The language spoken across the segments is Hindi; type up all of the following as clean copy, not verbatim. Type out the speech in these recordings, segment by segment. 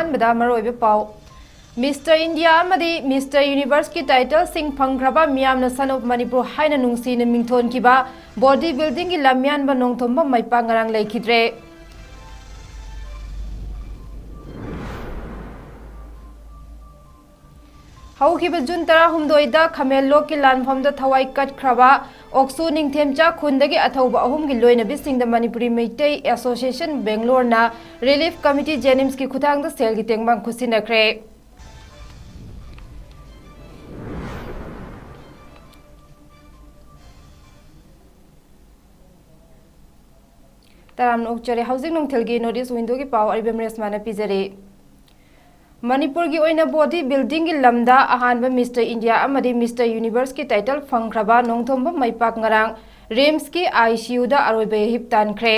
अहानबदा मरोइबे पाउ मिस्टर इंडिया अमदी मिस्टर यूनिवर्स की टाइटल सिंह फंग्रबा मियामना सन ऑफ मणिपुर हाइना नुंगसीना मिंगथोनकिबा बॉडी बिल्डिंग की लम्यानबा नोंथोंबा माइपा ngarang लेखिद्रे हौखिबा जून 18 ख़मेललोक की लानफमदा थवाई कटख्रबा ओक्सू निंगथेमचा खुंदगी अथौबा अहुमगी लोइनबिसिंगदा Manipuri Meitei association बेंगलोरना relief committee जेनिम्स की खुथांगदा सेलगी तेंगबांग खुसिनख्रे तराम नोकचरे हाउसिंग नोंथेलगी नोटिस विंडो की पाव अरिबम रेशमाना पिजरे मणिपुर की ओइना बॉडी बिल्डिंग की लमदा अहानबा मिस्टर इंडिया अमदी मिस्टर यूनिवर्स की टाइटल फंग्रबा नोंथोंबा माइपाक ngarang रिम्स की ICU दा अरोइबे हिप तानख्रे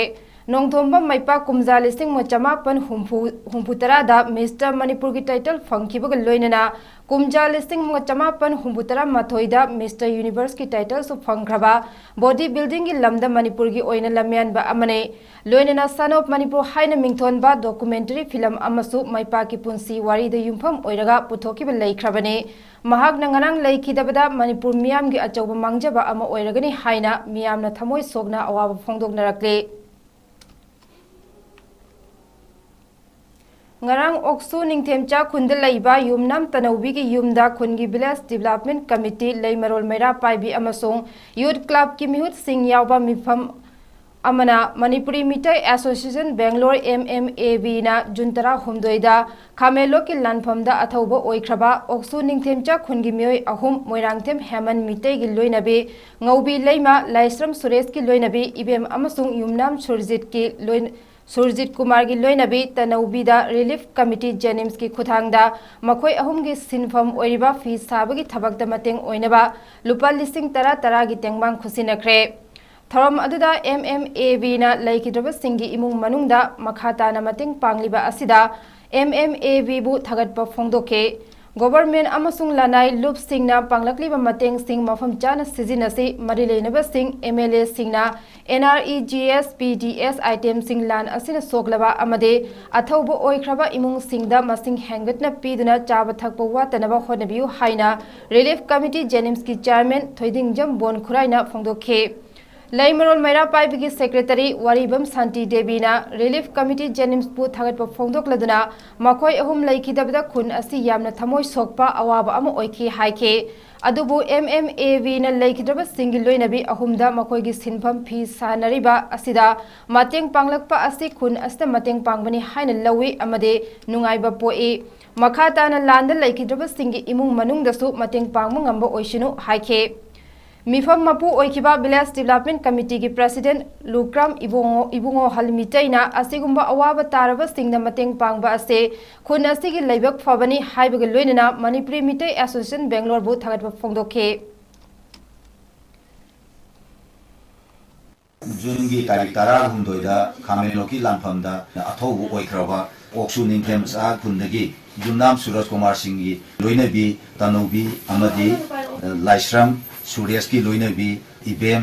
नोंथोंबा माइपाक कुमजा लिसिंग मोचमापन हुंफुतरा दा मिस्टर मणिपुर की टाइटल फंगखिबगा लोइनना कुमजा लिसिंग मोचमापन हुंफुतरा माथोई दा मिस्टर यूनिवर्स की टाइटल सु फंग्रबा बॉडी बिल्डिंग की लमदा मणिपुर की ओइना लम्यानबा अमने लोइनना सन ऑफ मणिपुर हाइना मिंगथोनबा डॉक्यूमेंटरी फिल्म अमसु माइपा की पुंसी वारीदा युमफम ओइरगा पुथोकिबा लेख्रबने महाकना ngarang लेखिदबदा मणिपुर मियाम की अचौबा मांगजबा अमा ओइरगनी हाइना मियामना थमोय सोगना अवाबा फोंदोकनरक्ले ngarang oksu ningthemcha khunda leiba yumnam tanaubi ki yumda khungi village development committee leimarol meira paibi amasung youth club ki mihut sing yawba mifam amana manipuri mitai association bangalore MMAB na juntara humdoida khamelo ki lanphamda athauba oikraba oksu ningthemcha khungi mioi ahum moirangthem heman mitai gi loinabi ngaubi leima laisram suresh ki loinabi ibem amasung yumnam surjit ki loin 𝐂𝐲𝐶 की लोइनबी तनौबीदा रिलीफ कमिटी जेनिम्स की खुथांगदा मखोय अहुमगी सिनफम ओइरिबा फी साबगी थबकदा मतेंग ओइनबा लुपा लिसिंग 10 की तेंगबांग खुसिनख्रे थरम अदुदा MMAB ना लैखिद्रबा सिंगी इमुंग मनुंगदा मखाताना मतेंग पांगलिबा असिदा MMAB बु थगतपा फोंदोके गवर्नमेंट अमसुंग लानाई लुप सिंगना पांगलकलिबा मतेंग सिंग मफम चाना सिजिनसी मरि लेनबा सिंग MLA सिंगना NREGS PDS आइटम सिंग लान असिना सोगलबा अमदे अथौबो ओइख्रबा इमुंग सिंगदा मसिंग हेंगतना पीदुना चाबा थकपा वातनबा होनबियु हाइना रिलीफ कमिटी जेनिम्स की चेयरमैन थोइदिंगजम बोन खुराइना फोंदोखे leimarol meira paibi की सेक्रेटरी वारीबम शांति देवीना रिलीफ कमिटी जेनिम्स पु थगतपा फोंदोकलदुना मखोय अहुम लेखिदबदा खुन असि यामना थमोय सोकपा अवाबा अमा ओइखि हाइखे अदुबु MMAB ना लेखिद्रबा सिंगी लोइनबी अहुमदा मखोयगी सिनफम फी सानरिबा असिदा मतेंग पांगलकपा असि खुन असता मतेंग पांगबनी हाइना लवी अमदे नुंगाइबा पोई मखाताना लांदा लेखिद्रबा सिंगी इमुंग मनुंगदसु मतेंग पांगबा ngamba ओइसिनु हाइखे मिफम मपु ओइखिबा विलेज डेवलपमेंट कमिटी की प्रेसिडेंट लुक्राम इबुंगो हलमितैना असिगुंबा अवाबा तारबा सिंगना मतेंग पांगबा असे खुन असिगी लैबक फबनी हाइबगा लोइनना मणिपुरी मितै एसोसिएशन बेंगलोर बु थगतबा फोंदोखे जून की तारीख 16 खामेलोकी लानफमदा अथौबु ओइख्रबा ओक्सु निंथेमसा खुंदगी जुमनाम सूरज कुमार सिंह की लोइनबी तनौबी अमदी लाइश्रम सुरेश की लोइनबी इबेम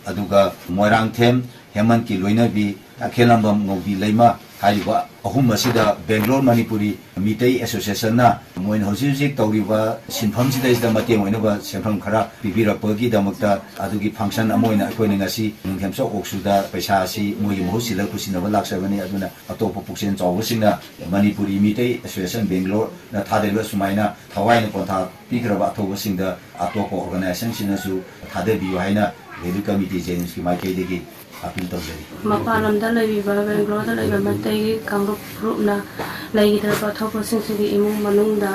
अदुगा मोइरांगथेम हेमंत की लोइनबी अखेलंबम ngौबी लेमा हाइबा अहुम असिदा बेंगलोर मणिपुरी मितै एसोसिएशन ना मोइन हौजिक तौरिबा सिनफम सिदैसदा मतें ओइनबा सेंफम खरा पिबिरपगी दमकता अदुगी फंक्शन अमोइना अखोइना ngasi निंथेमसा ओक्सुदा पैसा असि मोइ मोसिला कुसिनबा लाक्सबनी अदुना अतोप पुक्सेन चौबसिंगना मणिपुरी मितै एसोसिएशन बेंगलोर ना थादेबा सुमाइना थवाइना पोथा पिग्रबा अथोबसिंगदा अतोप ऑर्गेनाइजेशन सिनसु थादेबियो हाइना रिलीफ कमिटी जेनिम्स की माइकेदेगी अपील तौजरी मपालमदा लैबा बेंगलोरदा लैबा मतै कांग्रुप ग्रुपना लैगिदबा थोपसिंगसिगी इमुंग मनुंगदा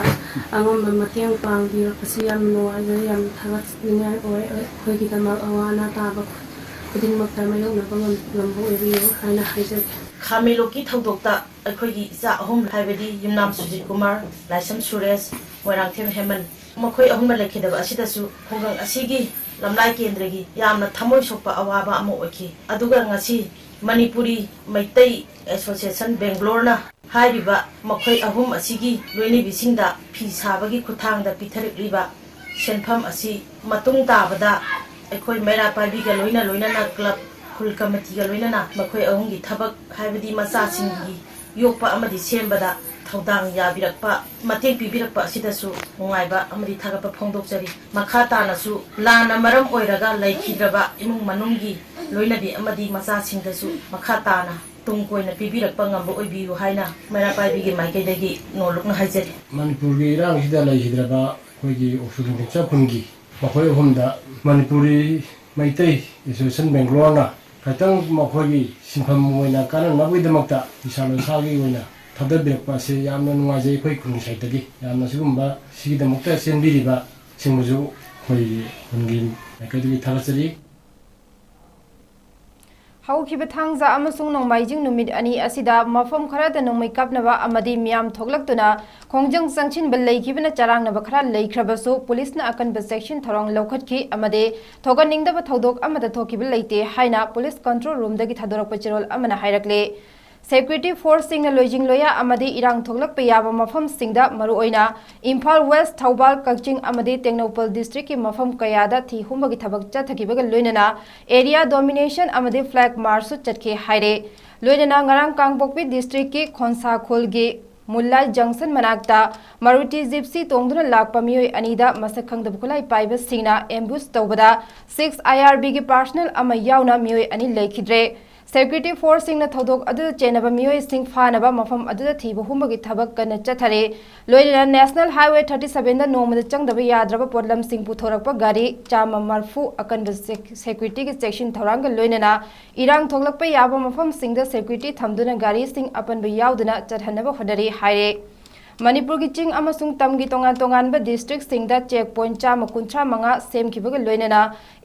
अंगम मतेंग पांगबिरपसि याम नुवाइबा याम थागतनियाय ओय अखोइगिदमक अवाना ताबा खुदिंगमक्ता मायोंगनाबा ngambो एबियो हाइना हाइजै खामेलोकी थौदोक्ता अखोइगी इचा अहुम हाइबदि युमनाम सुजित कुमार लाइसम सुरेश मोइरांगथेम हेमन मखोइ अहुम लेखिदबा असिदसु खुंगंग असिगी लमलाई केंद्रगी यामना थमोय सोकपा अवाबा अमा ओइखि अदुगा ngasi मणिपुरी मैतै एसोसिएशन बेंगलोरना हाइरिबा मखोय अहुम असिगी लोइनिबिसिंगदा फी साबगी खुथांगदा पिथरिबा सेनफम असि मतुंग ताबदा अखोय मेरा पाइबिगा लोइना लोइना क्लब खुल कमिटीगा लोइना मखोय अहुमगी थबक हाइबदि मचासिंगी योकपा अमदि सेमबदा थौदांग याबिरक्पा मतेंग पिबिरक्पा सिदसु नुंगाइबा अमदि थागपा फोंदोकचरी मखा तानासु लाना मरम ओइरगा लैखिद्रबा इमुंग मनुंगी लोइनबी अमदि मचा सिंगदसु मखा ताना तुंग कोइना पिबिरक्पा ngamba ओइबियु हाइना मैरा पाइबिगे माइकेदगी नोलुकना हाइजरी मणिपुरगी इरांगसिदा लैखिद्रबा अखोइगी ओक्सुनिंग चाखुनगी मखोइ अहुमदा मणिपुरी मैतै एसोसिएशन बेंगलोरना खतंग मखोइगी सिंफम ओइना काननबैदमक्ता इसालोसागी ओइना थादबिरक्पा से यामना नुंगाइजै अखोइ खुंसाइतगी यामना सिगुम्बा सिगिदमक्ता सेनबिरिबा सिंगबुजु अखोइगी खुनगी माइकेदगी थागचरी हौखिबा थांजा अमसुंग नोंमाइजिंग नुमित अनि असिदा मफम खरादा नोंमै कापनबा अमदि मियाम थोगलक्तुना खोंजंग संचिनबा लैखिबना चरांगनबा खरा लैख्रबसु पुलिसना अकनबा सेक्शन थरोंग लौखटखि अमदे थोगनिंगदबा थौदोक अमदा थोकिबा लैते हाइना पुलिस कंट्रोल रूमदगी थादोरकपा चिरोल अमना हाइरकले सेक्यूरिटी फोर्स सिंगना लोइजिंग लोया अमदे इरांग थोगलकपा याबा मफम सिंगदा मरुओइना इम्फाल वेस्ट थौबाल कक्चिंग अमदे टेक्नोपल डिस्ट्रिक्ट की मफम कयादा थी हुंबगी थबक चथकिबगा लोइनना एरिया डोमिनेशन अमदे फ्लैग मार्च चटके हाइरे लोइनना ngarang कांगपोकपी डिस्ट्रिक्ट की खोंसाखोलगी मुल्लाई जंक्शन मनाक्ता मारुति जिप्सी तोंगदुना लाकपा मियोय अनिदा मसक खंगदब खुलाई पाइबा सिंगना एम्बुश तौबदा 6 IRB की पर्सनल अमा यावना मियोय अनि लैखिद्रे सेक्यूरिटी फोर्स सिंगना थौदोक अदु चेनबा मियोय सिंग फानबा मफम अदु थीबा हुंबगी थबक कन चथरे लोइना नेशनल हाईवे 37 दा नोमदा चंगदबा याद्रबा पोडलम सिंग पुथोरकपा गाड़ी चामा मरफू अकन सेक्यूरिटी के सेक्शन थौरांग लोइना इरांग थोगलकपा याबा मफम सिंगदा सेक्यूरिटी थमदुना गाड़ी सिंग अपनबा यावदुना चथनबा होदरी हाइरे मणिपुर की चिंग अमसुंग तमगी तोंगान तोंगानबा डिस्ट्रिक्ट सिंगदा चेक पॉइंट चामा कुंथ्रा मंगा सेमखिबगा लोइना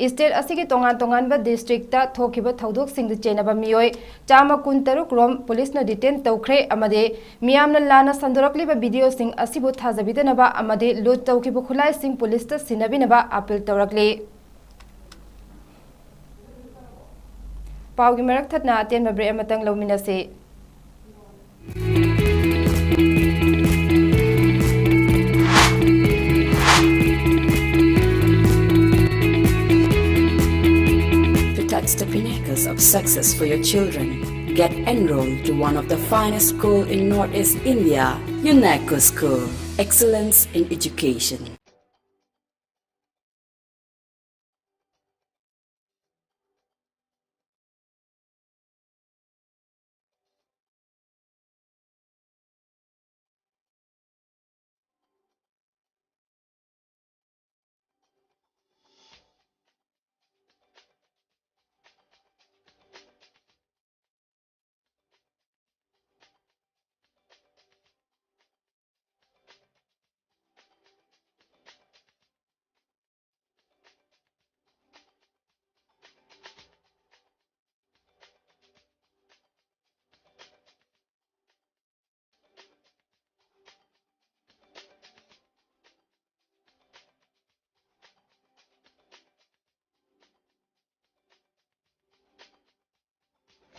स्टेट असिगी तोंगान तोंगानबा डिस्ट्रिक्ट थोखिबा थौदोक सिंग चेनबा मियोय चामा कुंतरुक रोम पुलिस न डिटेन तौख्रे अमदे मियामना लाना संदोरकलिबा वीडियो सिंग असिबु थाजबिदनबा अमदे लूट तौखिबा खुलाई सिंग पुलिस त सिनबिनबा अपील तौरकले पाउगी मरक थतना तेन break अमतंग लौमिनसे The pinnacles of success for your children. Get enrolled to one of the finest schools in Northeast India, 𝐶𝐄 School. Excellence in education.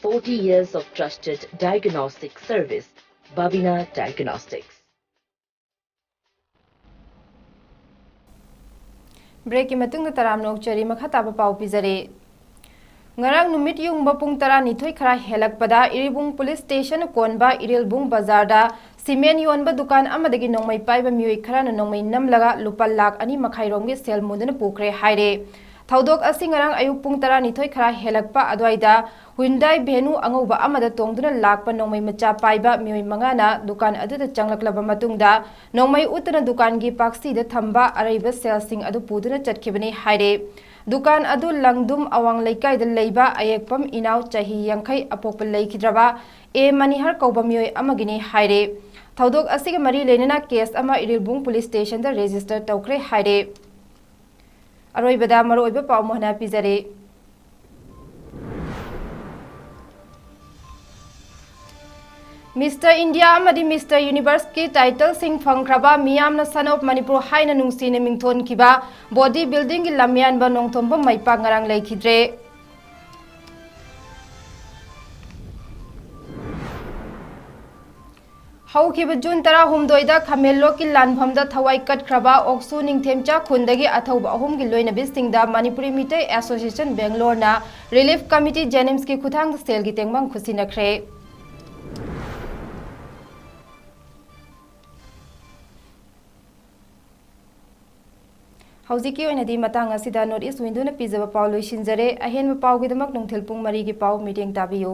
Forty years of trusted diagnostic service, Babina Diagnostics. Break की मतुंग तराम नोकचरी मखताबा पाउ पिजरे ngarang numit yung bapung tara nithoi khara helakpada iribung police station konba irilbung bazar da cement yonba dukan amadagi nongmai paiba mioi khara na nongmai namlaga lupal lak ani makhairom ge sel mudana pukre haire thaudok asi ngarang ayuk pung tara nithoi khara helakpa adwaida Hyundai Venue angauba amada tongduna lakpa nongmai macha paiba mioi mangana dukan aduda changlaklaba matungda nongmai utana dukan gi paksi da thamba araiba sel sing adu puduna chatkhibani haire दुकान अदु लंगदुम अवांग लेकाय द लेबा अयेकपम इनाव चाही यांखै अपोप लेखिद्रबा ए मनिहर कौबमियोय अमगिनी हाइरे थौदोक असिगे मरी लेनना केस अमा इरिलबुंग पुलिस स्टेशन द रजिस्टर तौख्रे हाइरे अरोइबदा मरोइबा पाउ मोहना पिजरे मिस्टर इंडिया अमदी मिस्टर यूनिवर्स की टाइटल सिंह फंग्रबा मियामना सन ऑफ मणिपुर हाइना नुंगसिने मिंगथोन किबा बॉडी बिल्डिंग की लमियान बा नोंगथोंबा माइपा ngarang लेखिद्रे हौखिबा जून 13 दा खमेलो की लानफमदा थवाई कटख्रबा ओक्सु निंगथेमचा खुंदगी अथौबा अहुम की लोइना बिसिंगदा मणिपुरी मिटै एसोसिएशन बेंगलोर ना रिलीफ कमिटी जेनिम्स की खुथांग सेल की तेंगबंग खुसिनख्रे ꯍꯧꯖꯤꯛꯀꯤ ꯑꯣꯏꯅꯗꯤ ꯃꯇꯥꯡ ꯑꯁꯤꯗ ꯅꯣꯔꯠ ꯏꯁ ꯋꯤꯟꯗꯣꯅ ꯄꯤꯖꯕ ꯄꯥꯎ ꯂꯣꯏꯁꯤꯟꯖꯔꯦ ꯑꯍꯦꯟꯕ ꯄꯥꯎꯒꯤꯗꯃꯛ ꯅꯨꯡꯊꯤꯜ ꯄꯨꯡ 4ꯒꯤ ꯄꯥꯎ ꯃꯤꯠꯌꯦꯡ ꯇꯥꯕꯤꯌꯨ